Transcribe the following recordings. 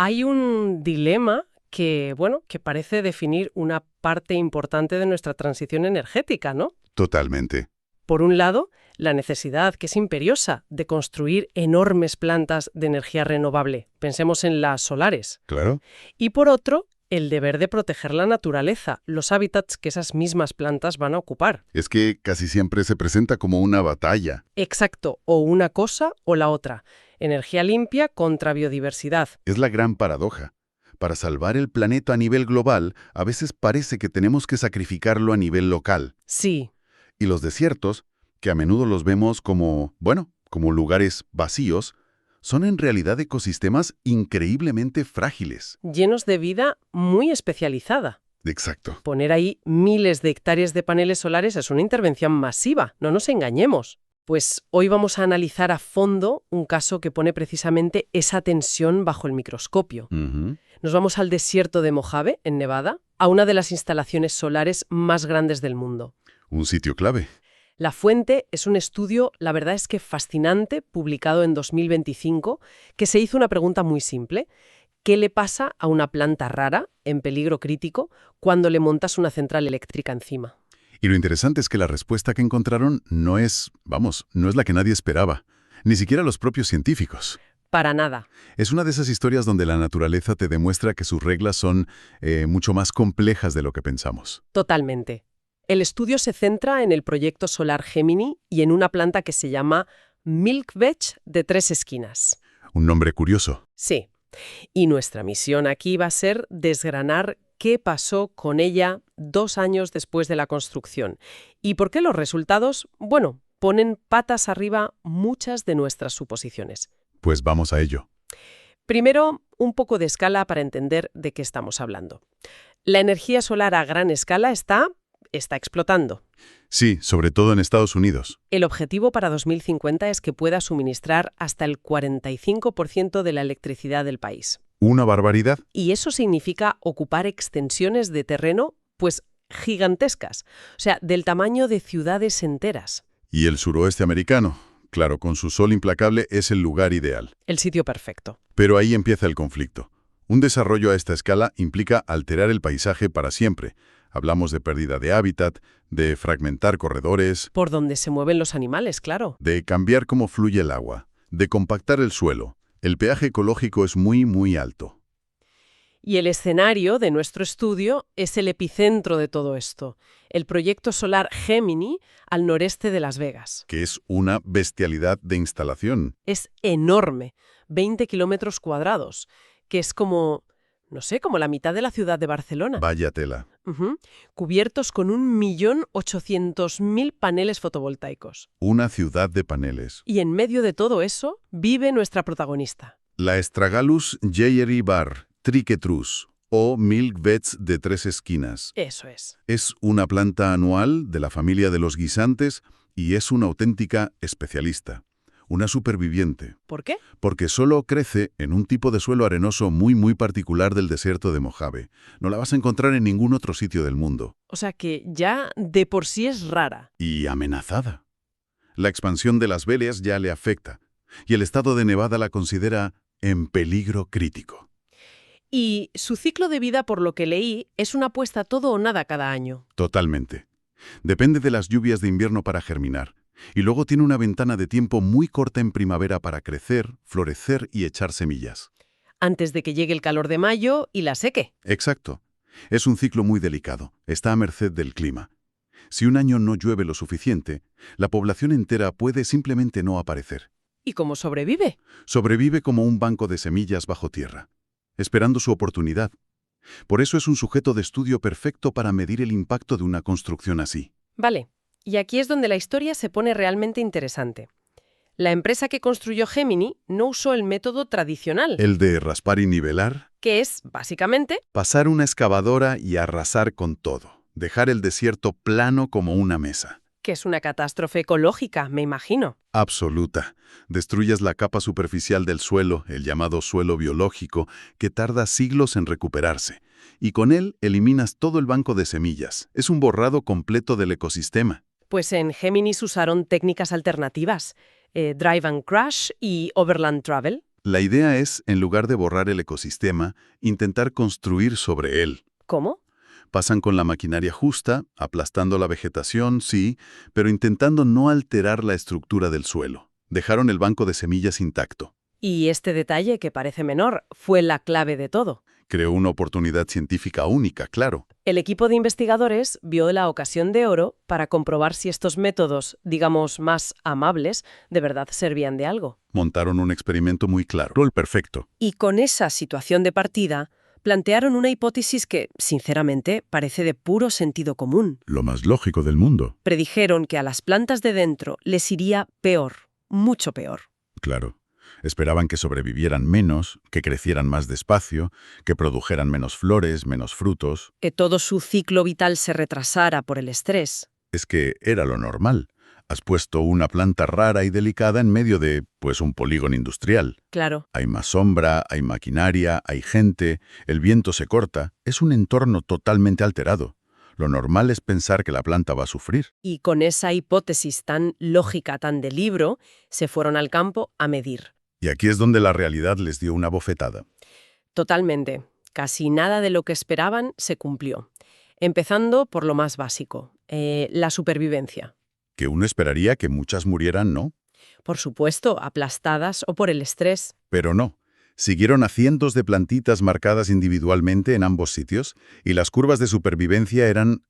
Hay un dilema que parece definir una parte importante de nuestra transición energética, ¿no? Totalmente. Por un lado, la necesidad, que es imperiosa, de construir enormes plantas de energía renovable. Pensemos en las solares. Claro. Y por otro, el deber de proteger la naturaleza, los hábitats que esas mismas plantas van a ocupar. Es que casi siempre se presenta como una batalla. Exacto, o una cosa o la otra. Energía limpia contra biodiversidad. Es la gran paradoja. Para salvar el planeta a nivel global, a veces parece que tenemos que sacrificarlo a nivel local. Sí, Y los desiertos, que a menudo los vemos como, como lugares vacíos, son en realidad ecosistemas increíblemente frágiles. llenos de vida muy especializada. Exacto. Poner ahí miles de hectáreas de paneles solares es una intervención masiva, no nos engañemos. Pues hoy vamos a analizar a fondo un caso que pone precisamente esa tensión bajo el microscopio. Ujú. Nos vamos al desierto de Mojave, en Nevada, a una de las instalaciones solares más grandes del mundo. Un sitio clave. La fuente es un estudio, la verdad es que fascinante, publicado en 2025, que se hizo una pregunta muy simple. ¿Qué le pasa a una planta rara, en peligro crítico, cuando le montas una central eléctrica encima? Y lo interesante es que la respuesta que encontraron no es la que nadie esperaba. Ni siquiera los propios científicos. Para nada. Es una de esas historias donde la naturaleza te demuestra que sus reglas son mucho más complejas de lo que pensamos. Totalmente. El estudio se centra en el proyecto solar Gemini y en una planta que se llama Milk Veg de 3 esquinas. Un nombre curioso. Sí. Y nuestra misión aquí va a ser desgranar qué pasó con ella 2 años después de la construcción y por qué los resultados, ponen patas arriba muchas de nuestras suposiciones. Pues vamos a ello. Primero, un poco de escala para entender de qué estamos hablando. La energía solar a gran escala está explotando. Sí, sobre todo en Estados Unidos. El objetivo para 2050 es que pueda suministrar hasta el 45% de la electricidad del país. Una barbaridad. Y eso significa ocupar extensiones de terreno, pues gigantescas, o sea, del tamaño de ciudades enteras. Y el suroeste americano, claro, con su sol implacable, es el lugar ideal. El sitio perfecto. Pero ahí empieza el conflicto. Un desarrollo a esta escala implica alterar el paisaje para siempre. Hablamos de pérdida de hábitat, de fragmentar corredores, Por donde se mueven los animales, claro. de cambiar cómo fluye el agua, de compactar el suelo. El peaje ecológico es muy, muy alto. Y el escenario de nuestro estudio es el epicentro de todo esto, el proyecto solar Gemini al noreste de Las Vegas. Que es una bestialidad de instalación. Es enorme, 20 kilómetros cuadrados, que es como la mitad de la ciudad de Barcelona. Vaya tela. Ujú. Cubiertos con 1.800.000 paneles fotovoltaicos. Una ciudad de paneles. Y en medio de todo eso vive nuestra protagonista. La Astragalus jayeri var triquetrus, o Milk Veg de 3 esquinas. Eso es. Es una planta anual de la familia de los guisantes y es una auténtica especialista. Una superviviente. ¿Por qué? Porque solo crece en un tipo de suelo arenoso muy, muy particular del desierto de Mojave. No la vas a encontrar en ningún otro sitio del mundo. O sea que ya de por sí es rara. Y amenazada. La expansión de las Béleas ya le afecta, y el estado de Nevada la considera en peligro crítico. Y su ciclo de vida, por lo que leí, es una apuesta todo o nada cada año. Totalmente. Depende de las lluvias de invierno para germinar, y luego tiene una ventana de tiempo muy corta en primavera para crecer, florecer y echar semillas. Antes de que llegue el calor de mayo y la seque. Exacto. Es un ciclo muy delicado, está a merced del clima. Si un año no llueve lo suficiente, la población entera puede simplemente no aparecer. ¿Y cómo sobrevive? Sobrevive como un banco de semillas bajo tierra, esperando su oportunidad. Por eso es un sujeto de estudio perfecto para medir el impacto de una construcción así. Vale. Y aquí es donde la historia se pone realmente interesante. La empresa que construyó Gemini no usó el método tradicional, El de raspar y nivelar, que es, básicamente, pasar una excavadora y arrasar con todo, dejar el desierto plano como una mesa. que es una catástrofe ecológica, me imagino. Absoluta. Destruyes la capa superficial del suelo, el llamado suelo biológico, que tarda siglos en recuperarse. Y con él eliminas todo el banco de semillas. Es un borrado completo del ecosistema. Pues en Géminis usaron técnicas alternativas, Drive and Crash y Overland Travel. La idea es, en lugar de borrar el ecosistema, intentar construir sobre él. ¿Cómo? Pasan con la maquinaria justa, aplastando la vegetación, sí, pero intentando no alterar la estructura del suelo. Dejaron el banco de semillas intacto. Y este detalle, que parece menor, fue la clave de todo. Creó una oportunidad científica única, claro. El equipo de investigadores vio la ocasión de oro para comprobar si estos métodos, digamos, más amables, de verdad servían de algo. Montaron un experimento muy claro, el perfecto. Y con esa situación de partida, plantearon una hipótesis que, sinceramente, parece de puro sentido común. Lo más lógico del mundo. Predijeron que a las plantas de dentro les iría peor, mucho peor. Claro. Esperaban que sobrevivieran menos, que crecieran más despacio, que produjeran menos flores, menos frutos. Que todo su ciclo vital se retrasara por el estrés. Es que era lo normal. Has puesto una planta rara y delicada en medio de, pues, un polígono industrial. Claro. Hay más sombra, hay maquinaria, hay gente, el viento se corta. Es un entorno totalmente alterado. Lo normal es pensar que la planta va a sufrir. Y con esa hipótesis tan lógica, tan de libro, se fueron al campo a medir. Y aquí es donde la realidad les dio una bofetada. Totalmente. Casi nada de lo que esperaban se cumplió. Empezando por lo más básico, la supervivencia. Que uno esperaría que muchas murieran, ¿no? Por supuesto, aplastadas o por el estrés. Pero no. Siguieron a cientos de plantitas marcadas individualmente en ambos sitios y las curvas de supervivencia eran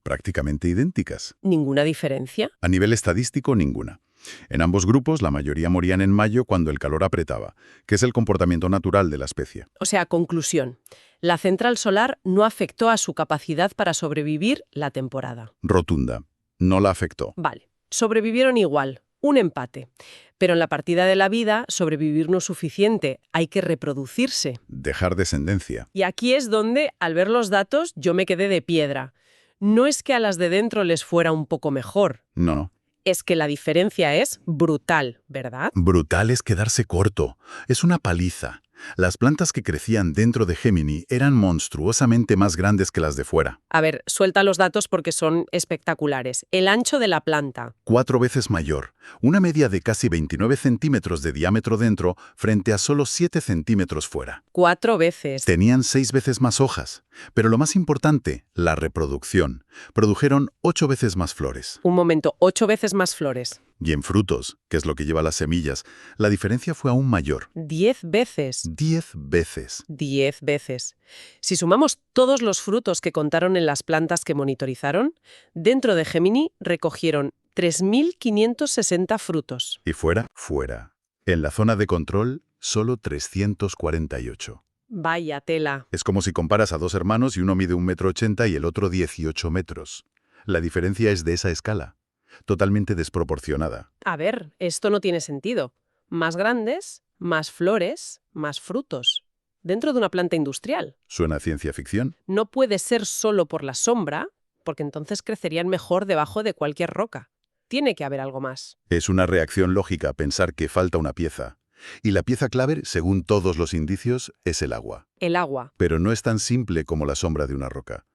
prácticamente idénticas. ¿Ninguna diferencia? A nivel estadístico, ninguna. En ambos grupos, la mayoría morían en mayo cuando el calor apretaba, que es el comportamiento natural de la especie. O sea, conclusión. La central solar no afectó a su capacidad para sobrevivir la temporada. Rotunda. No la afectó. Vale. Sobrevivieron igual. Un empate. Pero en la partida de la vida, sobrevivir no es suficiente. Hay que reproducirse. Dejar descendencia. Y aquí es donde, al ver los datos, yo me quedé de piedra. No es que a las de dentro les fuera un poco mejor. No. Es que la diferencia es brutal, ¿verdad? Brutal es quedarse corto. Es una paliza. Las plantas que crecían dentro de Gemini eran monstruosamente más grandes que las de fuera. A ver, suelta los datos porque son espectaculares. El ancho de la planta. 4 veces mayor. Una media de casi 29 centímetros de diámetro dentro frente a solo 7 centímetros fuera. 4 veces. Tenían 6 veces más hojas. Pero lo más importante, la reproducción. Produjeron 8 veces más flores. Un momento, 8 veces más flores. Y en frutos, que es lo que lleva las semillas, la diferencia fue aún mayor. 10 veces. 10 veces. 10 veces. Si sumamos todos los frutos que contaron en las plantas que monitorizaron, dentro de Gemini recogieron 3.560 frutos. Y fuera, fuera. En la zona de control, solo 348. Vaya tela. Es como si comparas a dos hermanos y uno mide 1,80 m y el otro 18 metros. La diferencia es de esa escala. Totalmente desproporcionada. A ver, esto no tiene sentido. Más grandes, más flores, más frutos. Dentro de una planta industrial. ¿Suena a ciencia ficción? No puede ser solo por la sombra, porque entonces crecerían mejor debajo de cualquier roca. Tiene que haber algo más. Es una reacción lógica pensar que falta una pieza. Y la pieza clave, según todos los indicios, es el agua. El agua. Pero no es tan simple como la sombra de una roca.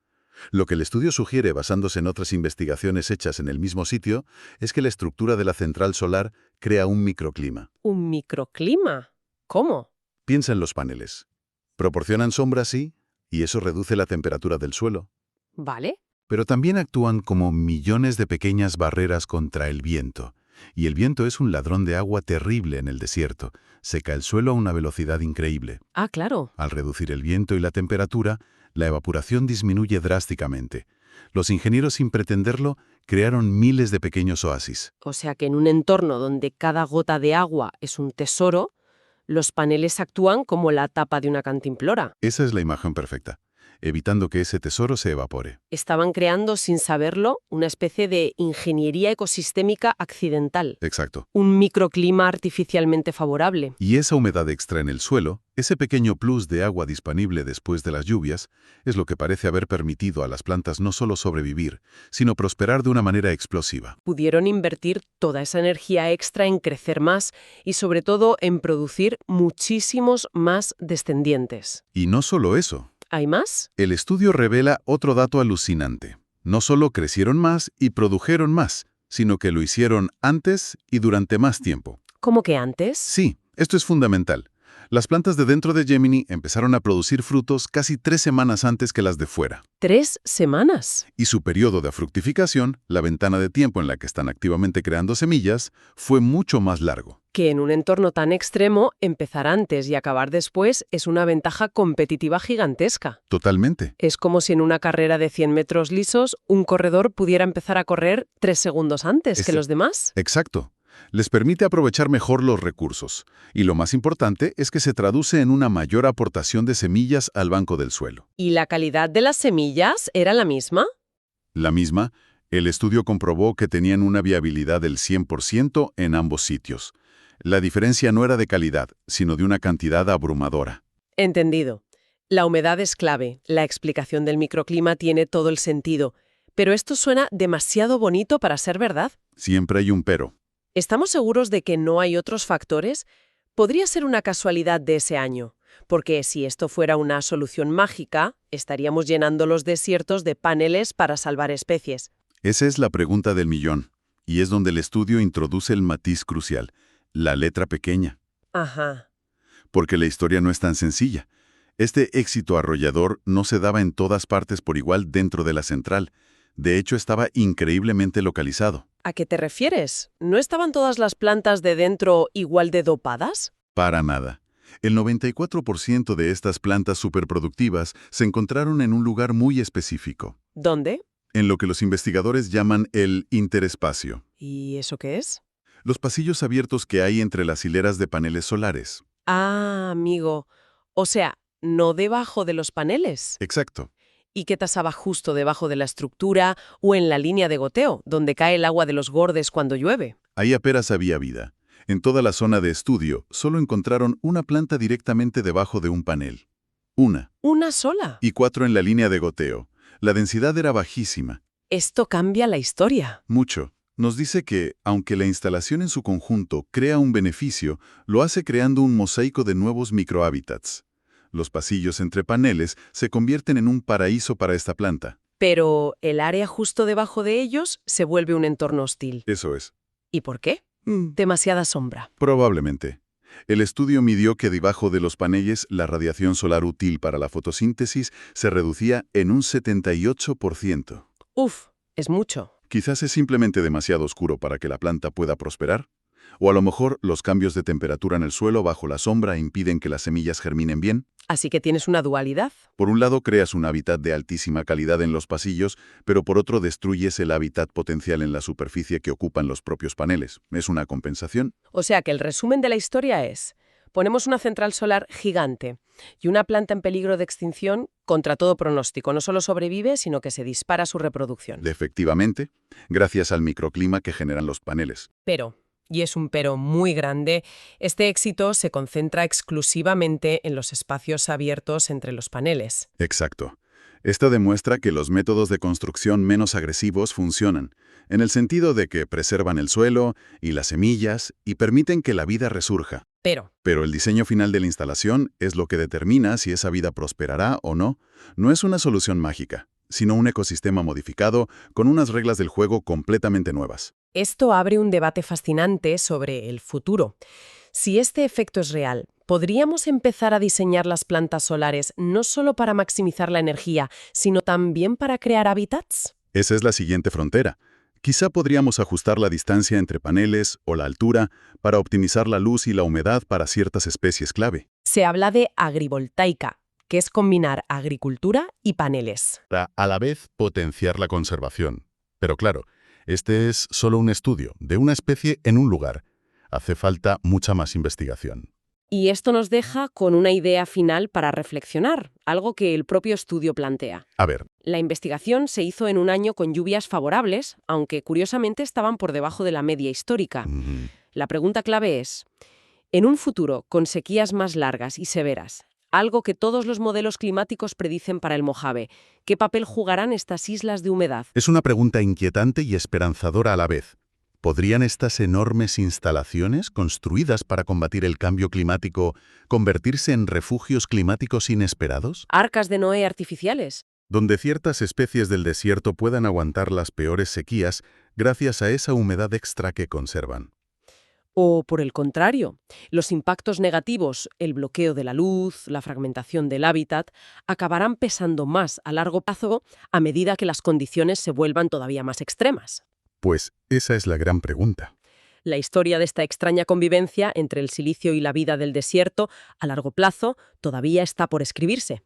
Lo que el estudio sugiere, basándose en otras investigaciones hechas en el mismo sitio, es que la estructura de la central solar crea un microclima. ¿Un microclima? ¿Cómo? Piensa en los paneles. Proporcionan sombra, sí, y eso reduce la temperatura del suelo. ¿Vale? Pero también actúan como millones de pequeñas barreras contra el viento. Y el viento es un ladrón de agua terrible en el desierto. Seca el suelo a una velocidad increíble. Ah, claro. Al reducir el viento y la temperatura, la evaporación disminuye drásticamente. Los ingenieros, sin pretenderlo, crearon miles de pequeños oasis. O sea que en un entorno donde cada gota de agua es un tesoro, los paneles actúan como la tapa de una cantimplora. Esa es la imagen perfecta, evitando que ese tesoro se evapore. Estaban creando, sin saberlo, una especie de ingeniería ecosistémica accidental. Exacto. Un microclima artificialmente favorable. Y esa humedad extra en el suelo, ese pequeño plus de agua disponible después de las lluvias, es lo que parece haber permitido a las plantas no solo sobrevivir, sino prosperar de una manera explosiva. Pudieron invertir toda esa energía extra en crecer más y, sobre todo, en producir muchísimos más descendientes. Y no solo eso. ¿Hay más? El estudio revela otro dato alucinante. No solo crecieron más y produjeron más, sino que lo hicieron antes y durante más tiempo. ¿Cómo que antes? Sí, Esto es fundamental. Las plantas de dentro de Gemini empezaron a producir frutos casi 3 semanas antes que las de fuera. 3 semanas. Y su periodo de fructificación, la ventana de tiempo en la que están activamente creando semillas, fue mucho más largo. Que en un entorno tan extremo, empezar antes y acabar después es una ventaja competitiva gigantesca. Totalmente. Es como si en una carrera de 100 metros lisos, un corredor pudiera empezar a correr 3 segundos antes que los demás. Exacto. Les permite aprovechar mejor los recursos. Y lo más importante es que se traduce en una mayor aportación de semillas al banco del suelo. ¿Y la calidad de las semillas era la misma? La misma, el estudio comprobó que tenían una viabilidad del 100% en ambos sitios. La diferencia no era de calidad, sino de una cantidad abrumadora. Entendido. La humedad es clave. La explicación del microclima tiene todo el sentido. Pero esto suena demasiado bonito para ser verdad. Siempre hay un pero. ¿Estamos seguros de que no hay otros factores? Podría ser una casualidad de ese año, porque si esto fuera una solución mágica, estaríamos llenando los desiertos de paneles para salvar especies. Esa es la pregunta del millón, y es donde el estudio introduce el matiz crucial, la letra pequeña. Ajá. Porque la historia no es tan sencilla. Este éxito arrollador no se daba en todas partes por igual dentro de la central. De hecho, estaba increíblemente localizado. ¿A qué te refieres? ¿No estaban todas las plantas de dentro igual de dopadas? Para nada. El 94% de estas plantas superproductivas se encontraron en un lugar muy específico, ¿Dónde? en lo que los investigadores llaman el interespacio. ¿Y eso qué es? Los pasillos abiertos que hay entre las hileras de paneles solares. Ah, amigo. O sea, no debajo de los paneles. Exacto. ¿Y qué tasaba justo debajo de la estructura o en la línea de goteo, donde cae el agua de los gordes cuando llueve? Ahí apenas había vida. En toda la zona de estudio, solo encontraron una planta directamente debajo de un panel. Una. ¿Una sola? Y 4 en la línea de goteo. La densidad era bajísima. Esto cambia la historia. Mucho. Nos dice que, aunque la instalación en su conjunto crea un beneficio, lo hace creando un mosaico de nuevos microhábitats. Los pasillos entre paneles se convierten en un paraíso para esta planta. Pero el área justo debajo de ellos se vuelve un entorno hostil. Eso es. ¿Y por qué? Demasiada sombra. Probablemente. El estudio midió que debajo de los paneles la radiación solar útil para la fotosíntesis se reducía en un 78%. Uf, es mucho. Quizás es simplemente demasiado oscuro para que la planta pueda prosperar. O a lo mejor los cambios de temperatura en el suelo bajo la sombra impiden que las semillas germinen bien. Así que tienes una dualidad. Por un lado creas un hábitat de altísima calidad en los pasillos, pero por otro destruyes el hábitat potencial en la superficie que ocupan los propios paneles. ¿Es una compensación? O sea que el resumen de la historia es: ponemos una central solar gigante y una planta en peligro de extinción contra todo pronóstico. No solo sobrevive, sino que se dispara su reproducción. Efectivamente, gracias al microclima que generan los paneles. Pero, y es un pero muy grande, este éxito se concentra exclusivamente en los espacios abiertos entre los paneles. Exacto. Esto demuestra que los métodos de construcción menos agresivos funcionan, en el sentido de que preservan el suelo y las semillas y permiten que la vida resurja. Pero el diseño final de la instalación es lo que determina si esa vida prosperará o no. No es una solución mágica, sino un ecosistema modificado con unas reglas del juego completamente nuevas. Esto abre un debate fascinante sobre el futuro. Si este efecto es real, ¿podríamos empezar a diseñar las plantas solares no solo para maximizar la energía, sino también para crear hábitats? Esa es la siguiente frontera. Quizá podríamos ajustar la distancia entre paneles o la altura para optimizar la luz y la humedad para ciertas especies clave. Se habla de agrivoltaica, que es combinar agricultura y paneles. Para a la vez potenciar la conservación. Pero claro, este es solo un estudio de una especie en un lugar. Hace falta mucha más investigación. Y esto nos deja con una idea final para reflexionar, algo que el propio estudio plantea. A ver. La investigación se hizo en un año con lluvias favorables, aunque curiosamente estaban por debajo de la media histórica. La pregunta clave es: en un futuro con sequías más largas y severas, algo que todos los modelos climáticos predicen para el Mojave, ¿qué papel jugarán estas islas de humedad? Es una pregunta inquietante y esperanzadora a la vez. ¿Podrían estas enormes instalaciones, construidas para combatir el cambio climático, convertirse en refugios climáticos inesperados? ¿Arcas de Noé artificiales? Donde ciertas especies del desierto puedan aguantar las peores sequías gracias a esa humedad extra que conservan. O, por el contrario, los impactos negativos, el bloqueo de la luz, la fragmentación del hábitat, acabarán pesando más a largo plazo a medida que las condiciones se vuelvan todavía más extremas. Pues esa es la gran pregunta. La historia de esta extraña convivencia entre el silicio y la vida del desierto a largo plazo todavía está por escribirse.